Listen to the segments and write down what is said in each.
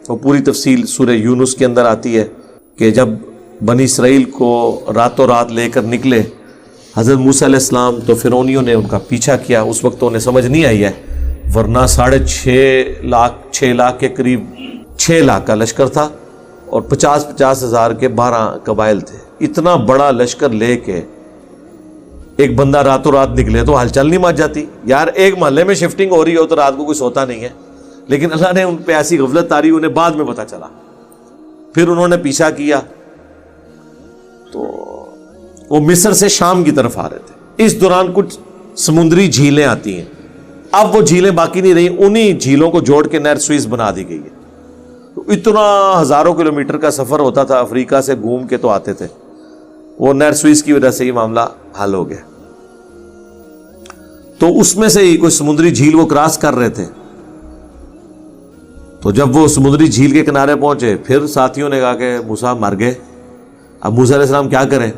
وہ پوری تفصیل سورہ یونس کے اندر آتی ہے کہ جب بنی اسرائیل کو راتوں رات لے کر نکلے حضرت موسیٰ علیہ السلام تو فرعونیوں نے ان کا پیچھا کیا. اس وقت تو انہیں سمجھ نہیں آئی ہے، ورنہ 6.5 لاکھ کے قریب 6 لاکھ کا لشکر تھا اور 50 ہزار کے 12 قبائل تھے. اتنا بڑا لشکر لے کے ایک بندہ راتوں رات نکلے تو ہلچل نہیں مچ جاتی یار. ایک محلے میں شفٹنگ ہو رہی ہو تو رات کو کوئی سوتا نہیں ہے، لیکن اللہ نے ان پہ ایسی غفلت تاری انہیں بعد میں پتہ چلا. پھر انہوں نے پیچھا کیا تو وہ مصر سے شام کی طرف آ رہے تھے. اس دوران کچھ سمندری جھیلیں آتی ہیں. اب وہ جھیلیں باقی نہیں رہی، انہی جھیلوں کو جوڑ کے نہر سوئس بنا دی گئی ہے. تو اتنا ہزاروں کلومیٹر کا سفر ہوتا تھا، افریقہ سے گھوم کے تو آتے تھے. وہ نہر سوئس کی وجہ سے یہ معاملہ حل ہو گیا. تو اس میں سے ہی کوئی سمندری جھیل وہ کراس کر رہے تھے. تو جب وہ سمندری جھیل کے کنارے پہنچے پھر ساتھیوں نے کہا کہ موسیٰ مر گئے. اب موسیٰ علیہ السلام کیا کریں؟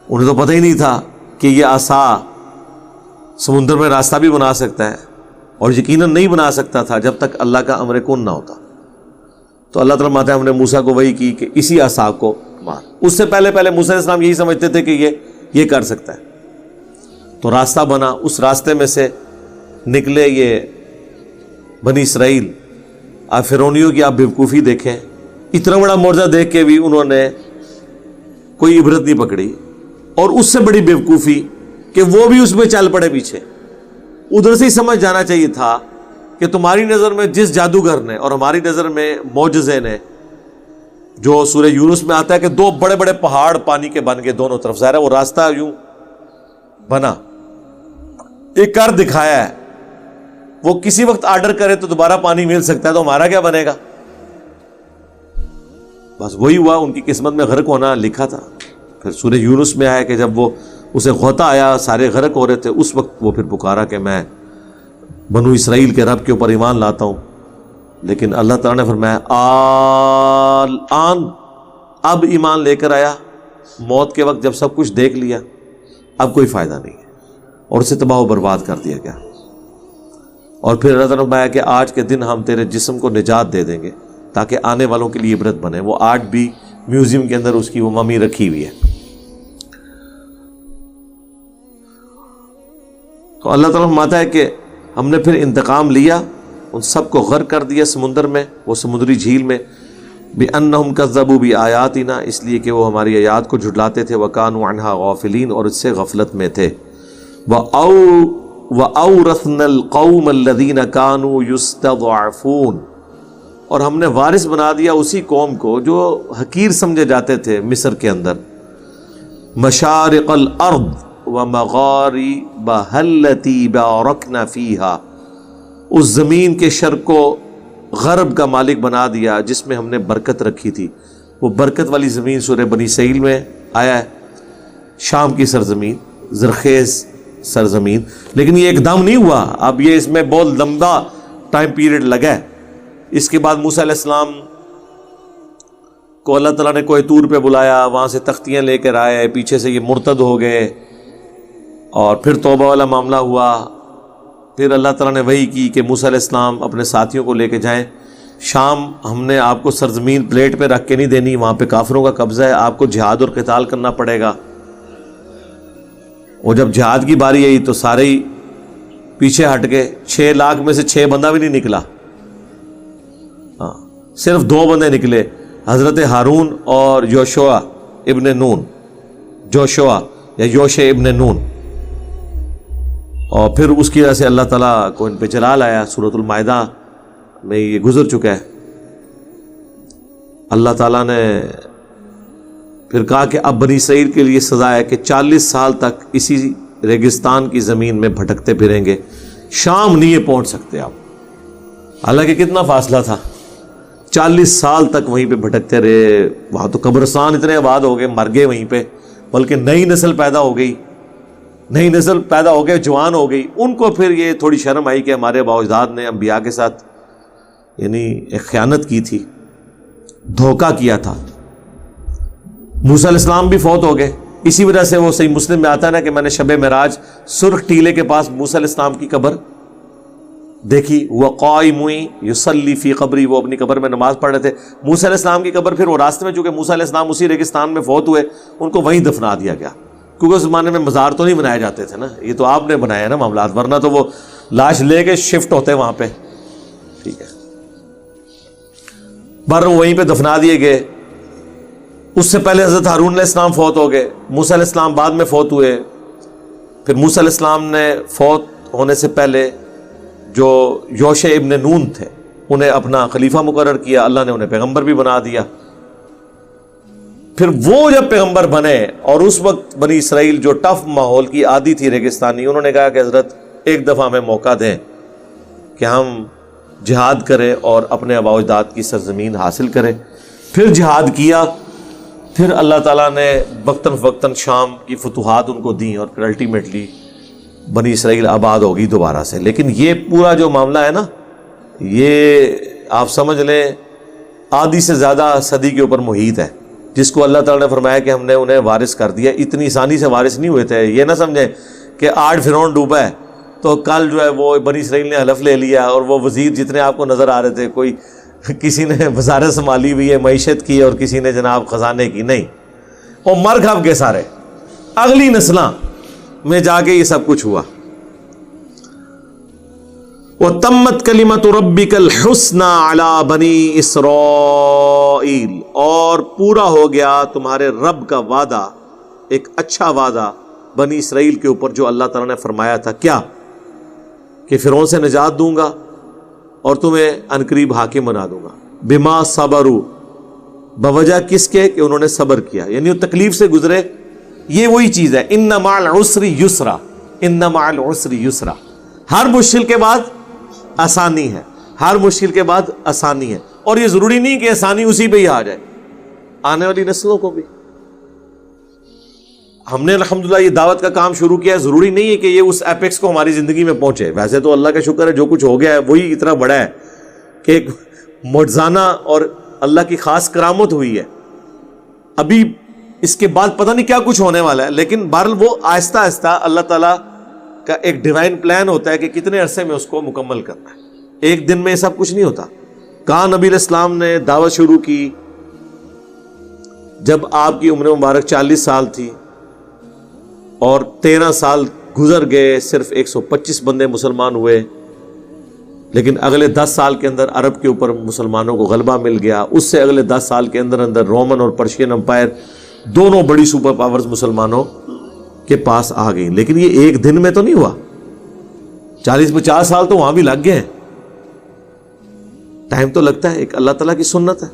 انہیں تو پتہ ہی نہیں تھا کہ یہ عصا سمندر میں راستہ بھی بنا سکتا ہے، اور یقیناً نہیں بنا سکتا تھا جب تک اللہ کا امر کن نہ ہوتا. تو اللہ تعالیٰ ماتا ہے ہم نے موسیٰ کو وحی کی کہ اسی عصا کو مار. اس سے پہلے موسیٰ علیہ السلام یہی سمجھتے تھے کہ یہ کر سکتا ہے. تو راستہ بنا، اس راستے میں سے نکلے یہ بنی اسرائیل. آپ فرعونیوں کی آپ بیوقوفی دیکھیں، اتنا بڑا معجزہ دیکھ کے بھی انہوں نے کوئی عبرت نہیں پکڑی. اور اس سے بڑی بیوقوفی کہ وہ بھی اس میں چل پڑے پیچھے. ادھر سے ہی سمجھ جانا چاہیے تھا کہ تمہاری نظر میں جس جادوگر نے اور ہماری نظر میں معجزے نے، جو سورہ یونس میں آتا ہے کہ 2 بڑے بڑے پہاڑ پانی کے بن گئے دونوں طرف. ظاہر ہے وہ راستہ یوں بنا، ایک کر دکھایا ہے. وہ کسی وقت آرڈر کرے تو دوبارہ پانی مل سکتا ہے، تو ہمارا کیا بنے گا؟ بس وہی ہوا، ان کی قسمت میں غرق ہونا لکھا تھا. پھر سورہ یونس میں آیا کہ جب وہ اسے غوطہ آیا، سارے غرق ہو رہے تھے، اس وقت وہ پھر پکارا کہ میں بنو اسرائیل کے رب کے اوپر ایمان لاتا ہوں. لیکن اللہ تعالیٰ نے فرمایا آن، اب ایمان لے کر آیا. موت کے وقت جب سب کچھ دیکھ لیا اب کوئی فائدہ نہیں ہے، اور اسے تباہ و برباد کر دیا گیا. اور پھر اللہ تعالیٰ نے فرمایا کہ آج کے دن ہم تیرے جسم کو نجات دے دیں گے تاکہ آنے والوں کے لیے عبرت بنے. وہ آج بھی میوزیم کے اندر اس کی وہ ممی رکھی ہوئی ہے. تو اللہ تعالیٰ فرماتا ہے کہ ہم نے پھر انتقام لیا، ان سب کو غرق کر دیا سمندر میں، وہ سمندری جھیل میں. بِأَنَّهُمْ كَذَّبُوا بِآيَاتِنَا، اس لیے کہ وہ ہماری آیات کو جھٹلاتے تھے. وَكَانُوا عَنْهَا غَافِلِينَ، اور اس سے غفلت میں تھے. وَأَوْرَثْنَا الْقَوْمَ الَّذِينَ كَانُوا يُسْتَضْعَفُونَ، اور ہم نے وارث بنا دیا اسی قوم کو جو حقیر سمجھے جاتے تھے مصر کے اندر. مشارق الارض ومغاربها التي باركنا فيها، اس زمین کے شرق و غرب کا مالک بنا دیا جس میں ہم نے برکت رکھی تھی. وہ برکت والی زمین سورہ بنی اسرائیل میں آیا ہے، شام کی سرزمین، زرخیز سرزمین. لیکن یہ ایک دم نہیں ہوا، اب یہ اس میں بہت لمبا ٹائم پیریڈ لگا ہے. اس کے بعد موسیٰ علیہ السلام کو اللہ تعالیٰ نے کوہ طور پہ بلایا، وہاں سے تختیاں لے کر آئے، پیچھے سے یہ مرتد ہو گئے، اور پھر توبہ والا معاملہ ہوا. پھر اللہ تعالیٰ نے وحی کی کہ موسیٰ علیہ السلام اپنے ساتھیوں کو لے کے جائیں شام. ہم نے آپ کو سرزمین پلیٹ پہ رکھ کے نہیں دینی، وہاں پہ کافروں کا قبضہ ہے، آپ کو جہاد اور قتال کرنا پڑے گا. اور جب جہاد کی باری آئی تو سارے ہی پیچھے ہٹ گئے. 6 لاکھ میں سے 6 بندہ بھی نہیں نکلا، صرف 2 بندے نکلے، حضرت ہارون اور یوشع ابن نون، جوشع یا یوشع ابن نون. اور پھر اس کی وجہ سے اللہ تعالیٰ کو ان پہ جلال آیا. سورۃ المائدہ میں یہ گزر چکا ہے. اللہ تعالیٰ نے پھر کہا کہ اب بنی اسرائیل کے لیے سزا ہے کہ 40 سال تک اسی ریگستان کی زمین میں بھٹکتے پھریں گے، شام نہیں پہنچ سکتے آپ. حالانکہ کتنا فاصلہ تھا، 40 سال تک وہیں پہ بھٹکتے رہے. وہاں تو قبرستان اتنے آباد ہو گئے، مر گئے وہیں پہ، بلکہ نئی نسل پیدا ہو گئی، نئی نسل پیدا ہو گئے، جوان ہو گئی. ان کو پھر یہ تھوڑی شرم آئی کہ ہمارے آباء و اجداد نے انبیاء کے ساتھ یعنی ایک خیانت کی تھی، دھوکہ کیا تھا. موسیٰ علیہ السلام بھی فوت ہو گئے. اسی وجہ سے وہ صحیح مسلم میں آتا ہے نا کہ میں نے شب معراج سرخ ٹیلے کے پاس موسیٰ علیہ السلام کی قبر دیکھی وہ قائم یصلی فی قبری، وہ اپنی قبر میں نماز پڑھ رہے تھے. موسیٰ علیہ السلام کی قبر پھر وہ راستے میں، چونکہ موسیٰ علیہ السلام اسی ریگستان میں فوت ہوئے، ان کو وہیں دفنا دیا گیا، کیونکہ اس زمانے میں مزار تو نہیں بنائے جاتے تھے نا، یہ تو آپ نے بنایا نا معاملات، ورنہ تو وہ لاش لے کے شفٹ ہوتے وہاں پہ. ٹھیک ہے، بر وہیں پہ دفنا دیے گئے. اس سے پہلے حضرت ہارون علیہ السلام فوت ہو گئے، موسیٰ علیہ السلام بعد میں فوت ہوئے. پھر موسیٰ علیہ السلام نے فوت ہونے سے پہلے جو یوشع ابن نون تھے انہیں اپنا خلیفہ مقرر کیا، اللہ نے انہیں پیغمبر بھی بنا دیا. پھر وہ جب پیغمبر بنے اور اس وقت بنی اسرائیل جو ٹف ماحول کی عادی تھی ریگستانی، انہوں نے کہا کہ حضرت ایک دفعہ ہمیں موقع دیں کہ ہم جہاد کریں اور اپنے آباء و اجداد کی سرزمین حاصل کریں. پھر جہاد کیا، پھر اللہ تعالیٰ نے وقتاً فوقتاً شام کی فتوحات ان کو دیں اور پھر الٹیمیٹلی بنی اسرائیل آباد ہوگی دوبارہ سے. لیکن یہ پورا جو معاملہ ہے نا، یہ آپ سمجھ لیں آدھی سے زیادہ صدی کے اوپر محیط ہے، جس کو اللہ تعالیٰ نے فرمایا کہ ہم نے انہیں وارث کر دیا. اتنی آسانی سے وارث نہیں ہوئے تھے. یہ نہ سمجھیں کہ آج فرعون ڈوبا ہے تو کل جو ہے وہ بنی اسرائیل نے حلف لے لیا اور وہ وزیر جتنے آپ کو نظر آ رہے تھے، کوئی کسی نے وزارت سنبھالی ہوئی ہے معیشت کی اور کسی نے جناب خزانے کی، نہیں، وہ مر گھپ کے سارے اگلی نسلاں میں جا کے یہ سب کچھ ہوا. وَتَمَّتْ كَلِمَةُ رَبِّكَ الْحُسْنَى عَلَى بَنِي إِسْرَائِيل، اور پورا ہو گیا تمہارے رب کا وعدہ، ایک اچھا وعدہ بنی اسرائیل کے اوپر جو اللہ تعالیٰ نے فرمایا تھا. کیا؟ کہ فرعون سے نجات دوں گا اور تمہیں عنقریب حاکم بنا دوں گا. بما صبروا، بوجہ کس کے؟ کہ انہوں نے صبر کیا، یعنی وہ تکلیف سے گزرے. یہ وہی چیز ہے، ان مع العسر یسرا، ان مع العسر یسرا. ہر مشکل کے بعد آسانی ہے، ہر مشکل کے بعد آسانی ہے. اور یہ ضروری نہیں کہ آسانی اسی پہ ہی آ جائے، آنے والی نسلوں کو بھی. ہم نے الحمدللہ یہ دعوت کا کام شروع کیا ہے، ضروری نہیں ہے کہ یہ اس ایپیکس کو ہماری زندگی میں پہنچے. ویسے تو اللہ کا شکر ہے جو کچھ ہو گیا ہے وہی اتنا بڑا ہے کہ ایک معجزانہ اور اللہ کی خاص کرامت ہوئی ہے. ابھی اس کے بعد پتہ نہیں کیا کچھ ہونے والا ہے، لیکن بہرحال وہ آہستہ آہستہ اللہ تعالیٰ کا ایک ڈیوائن پلان ہوتا ہے کہ کتنے عرصے میں اس کو مکمل کرنا ہے. ایک دن میں یہ سب کچھ نہیں ہوتا. کہاں نبی علیہ السلام نے دعوت شروع کی جب آپ کی عمر مبارک 40 سال تھی اور 13 سال گزر گئے، صرف 125 بندے مسلمان ہوئے. لیکن اگلے 10 سال کے اندر عرب کے اوپر مسلمانوں کو غلبہ مل گیا. اس سے اگلے 10 سال کے اندر اندر رومن اور پرشین امپائر دونوں بڑی سپر پاورز مسلمانوں کے پاس آ گئی. لیکن یہ ایک دن میں تو نہیں ہوا، 40-50 سال تو وہاں بھی لگ گئے ہیں. ٹائم تو لگتا ہے، ایک اللہ تعالیٰ کی سنت ہے.